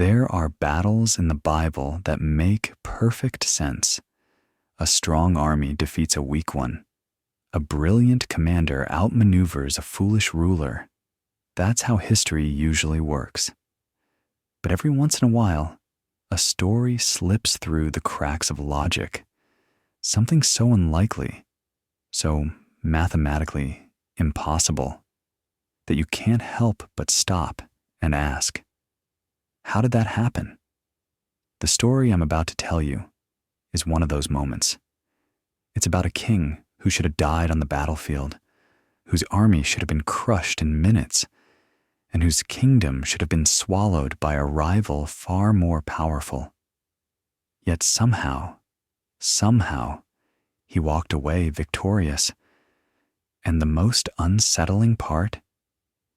There are battles in the Bible that make perfect sense. A strong army defeats a weak one. A brilliant commander outmaneuvers a foolish ruler. That's how history usually works. But every once in a while, a story slips through the cracks of logic. Something so unlikely, so mathematically impossible, that you can't help but stop and ask, how did that happen? The story I'm about to tell you is one of those moments. It's about a king who should have died on the battlefield, whose army should have been crushed in minutes, and whose kingdom should have been swallowed by a rival far more powerful. Yet somehow, he walked away victorious. And the most unsettling part,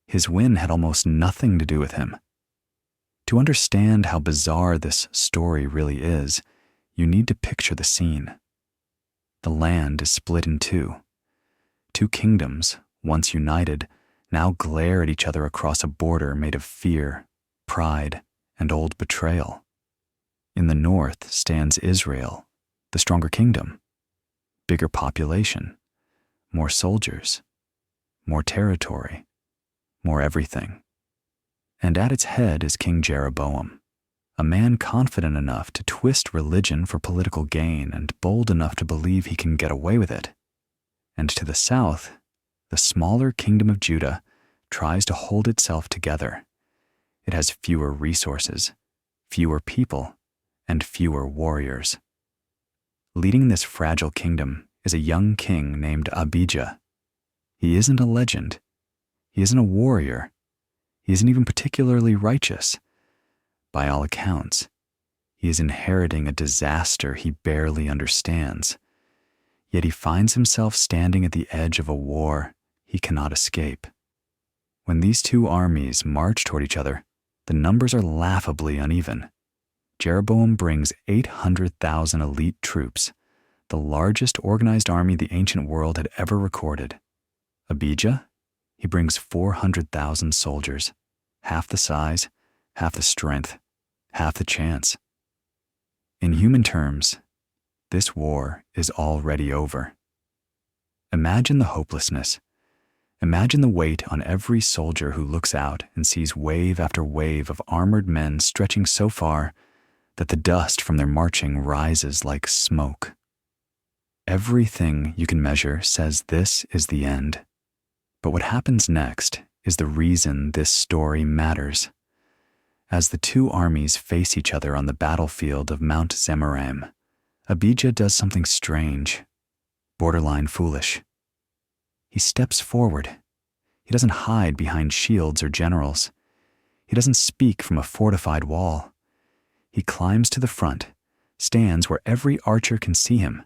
his win had almost nothing to do with him. To understand how bizarre this story really is, you need to picture the scene. The land is split in two. Two kingdoms, once united, now glare at each other across a border made of fear, pride, and old betrayal. In the north stands Israel, the stronger kingdom, bigger population, more soldiers, more territory, more everything. And at its head is King Jeroboam, a man confident enough to twist religion for political gain and bold enough to believe he can get away with it. And to the south, the smaller kingdom of Judah tries to hold itself together. It has fewer resources, fewer people, and fewer warriors. Leading this fragile kingdom is a young king named Abijah. He isn't a legend. He isn't a warrior. He isn't even particularly righteous. By all accounts, he is inheriting a disaster he barely understands. Yet he finds himself standing at the edge of a war he cannot escape. When these two armies march toward each other, the numbers are laughably uneven. Jeroboam brings 800,000 elite troops, the largest organized army the ancient world had ever recorded. Abijah, he brings 400,000 soldiers, half the size, half the strength, half the chance. In human terms, this war is already over. Imagine the hopelessness. Imagine the weight on every soldier who looks out and sees wave after wave of armored men stretching so far that the dust from their marching rises like smoke. Everything you can measure says this is the end. But what happens next is the reason this story matters. As the two armies face each other on the battlefield of Mount Zemaraim, Abijah does something strange, borderline foolish. He steps forward. He doesn't hide behind shields or generals. He doesn't speak from a fortified wall. He climbs to the front, stands where every archer can see him,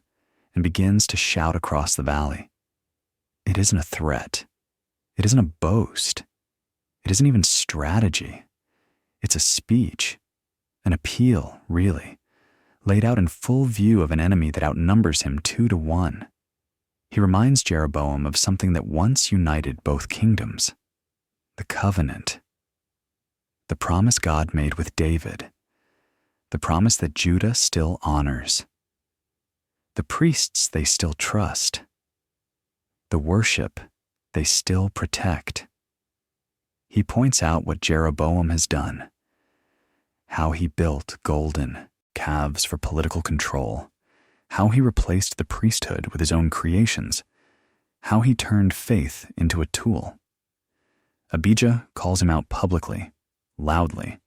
and begins to shout across the valley. It isn't a threat. It isn't a boast. It isn't even strategy. It's a speech, an appeal, really, laid out in full view of an enemy that outnumbers him 2-1. He reminds Jeroboam of something that once united both kingdoms, the covenant, the promise God made with David, the promise that Judah still honors, the priests they still trust, the worship they still protect. He points out what Jeroboam has done, how he built golden calves for political control, how he replaced the priesthood with his own creations, how he turned faith into a tool. Abijah calls him out publicly, loudly,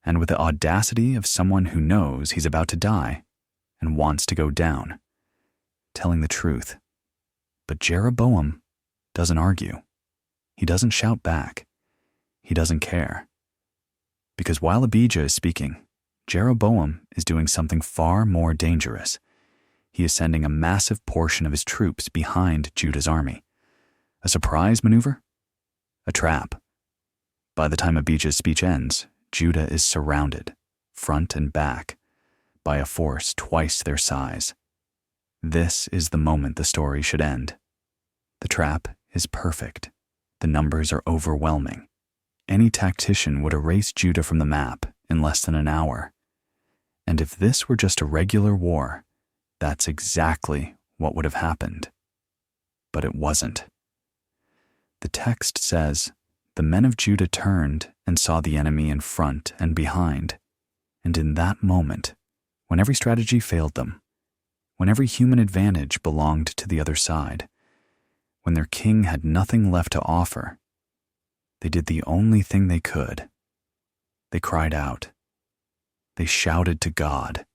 and with the audacity of someone who knows he's about to die and wants to go down, telling the truth. But Jeroboam doesn't argue. He doesn't shout back. He doesn't care. Because while Abijah is speaking, Jeroboam is doing something far more dangerous. He is sending a massive portion of his troops behind Judah's army. A surprise maneuver? A trap. By the time Abijah's speech ends, Judah is surrounded, front and back, by a force twice their size. This is the moment the story should end. The trap is perfect. The numbers are overwhelming. Any tactician would erase Judah from the map in less than an hour. And if this were just a regular war, that's exactly what would have happened. But it wasn't. The text says, "The men of Judah turned and saw the enemy in front and behind, and in that moment, when every strategy failed them, when every human advantage belonged to the other side, when their king had nothing left to offer, they did the only thing they could. They cried out. They shouted to God.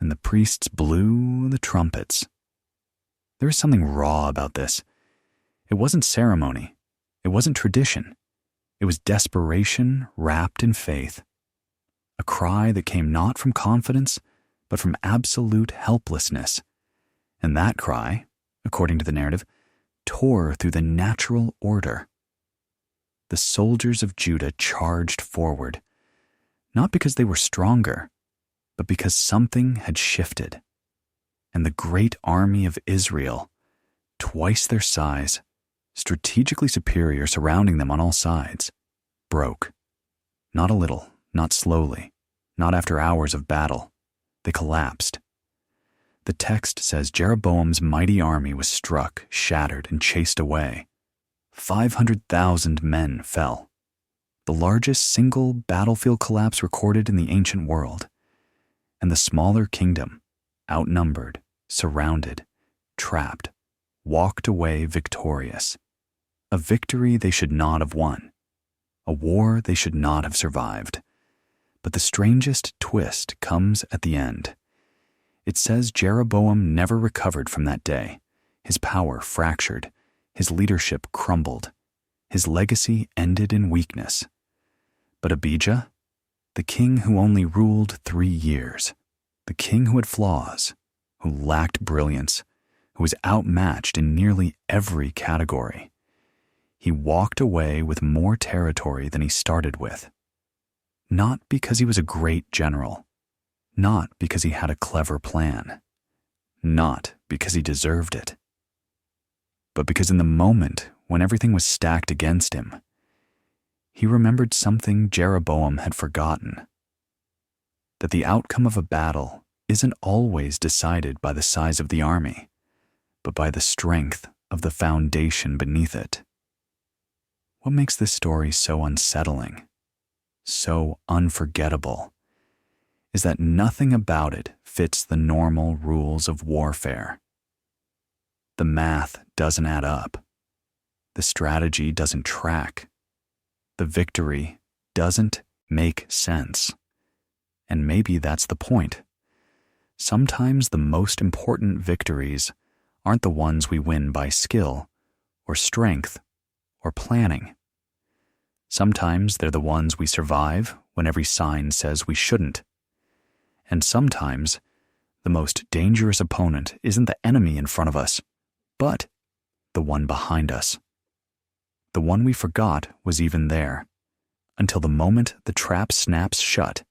And the priests blew the trumpets." There is something raw about this. It wasn't ceremony. It wasn't tradition. It was desperation wrapped in faith. A cry that came not from confidence, but from absolute helplessness. And that cry, according to the narrative, tore through the natural order. The soldiers of Judah charged forward, not because they were stronger, but because something had shifted. And the great army of Israel, twice their size, strategically superior, surrounding them on all sides, broke. Not a little, not slowly, not after hours of battle. They collapsed. The text says Jeroboam's mighty army was struck, shattered, and chased away. 500,000 men fell, the largest single battlefield collapse recorded in the ancient world. And the smaller kingdom, outnumbered, surrounded, trapped, walked away victorious. A victory they should not have won. A war they should not have survived. But the strangest twist comes at the end. It says Jeroboam never recovered from that day. His power fractured. His leadership crumbled. His legacy ended in weakness. But Abijah, the king who only ruled 3 years, the king who had flaws, who lacked brilliance, who was outmatched in nearly every category, he walked away with more territory than he started with. Not because he was a great general, not because he had a clever plan, not because he deserved it, but because in the moment when everything was stacked against him, he remembered something Jeroboam had forgotten: that the outcome of a battle isn't always decided by the size of the army, but by the strength of the foundation beneath it. What makes this story so unsettling, so unforgettable, is that nothing about it fits the normal rules of warfare. The math doesn't add up. The strategy doesn't track. The victory doesn't make sense. And maybe that's the point. Sometimes the most important victories aren't the ones we win by skill or strength or planning. Sometimes they're the ones we survive when every sign says we shouldn't. And sometimes the most dangerous opponent isn't the enemy in front of us, but the one behind us. The one we forgot was even there, until the moment the trap snaps shut.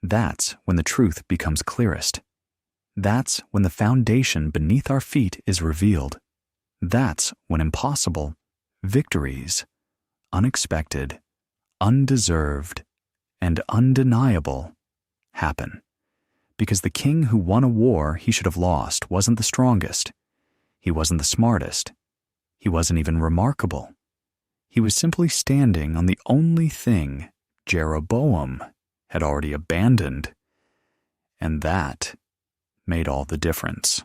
That's when the truth becomes clearest. That's when the foundation beneath our feet is revealed. That's when impossible victories, unexpected, undeserved, and undeniable, happen. Because the king who won a war he should have lost wasn't the strongest. He wasn't the smartest. He wasn't even remarkable. He was simply standing on the only thing Jeroboam had already abandoned. And that made all the difference.